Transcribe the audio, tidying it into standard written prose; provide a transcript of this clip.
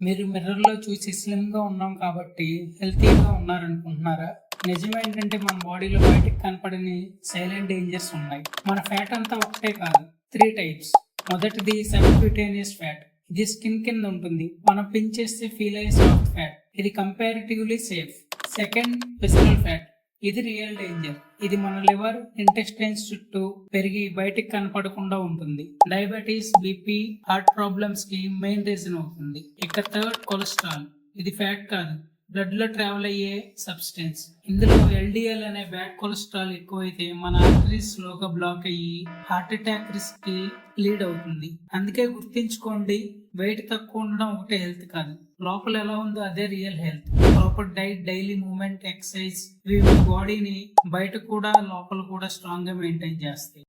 మీరు మిర్రర్‌లో చూసి స్లిమ్‌గా ఉన్నాం కాబట్టి హెల్తీగా ఉన్నారనుకుంటున్నారా? నిజమేంటంటే మన బాడీలో బయటికి కనపడని సైలెంట్ డేంజర్స్ ఉన్నాయి. మన ఫ్యాట్ అంతా ఒకటే కాదు. 3 టైప్స్. మొదటిది సబ్క్యూటేనియస్ ఫ్యాట్. ఇది స్కిన్ కింద ఉంటుంది. మనం పిన్ చేస్తే ఫీల్ అయ్యే సాఫ్ట్ ఫ్యాట్. ఇది comparatively safe. Second visceral fat. ఇది రియల్ డేంజర్. ఇది మన లివర్, ఇంటెస్టైన్స్ చుట్టూ పెరిగి బయటికి కనపడకుండా ఉంటుంది. డయాబెటీస్, బీపీ, హార్ట్ ప్రాబ్లమ్స్ కి మెయిన్ రీజన్ అవుతుంది. ఇక థర్డ్ కొలెస్ట్రాల్. ఇది ఫ్యాట్ కాదు, బ్లడ్ లో ట్రావెల్ అయ్యే సబ్స్టెన్స్. ఇందులో ఎల్డిఎల్ అనే బ్యాడ్ కొలెస్ట్రాల్ ఎక్కువైతే మన ఆర్టరీస్ స్లోగా బ్లాక్ అయ్యి హార్ట్ అటాక్ రిస్క్ కి లీడ్ అవుతుంది. అందుకే గుర్తించుకోండి, వెయిట్ తక్కువ ఉండడం ఒకటే హెల్త్ కాదు, లోపల ఎలా ఉందో అదే real health. Proper diet, daily movement, exercise ఇవి మీ బాడీని బయట కూడా లోపల కూడా స్ట్రాంగ్ గా మెయింటైన్ చేస్తాయి.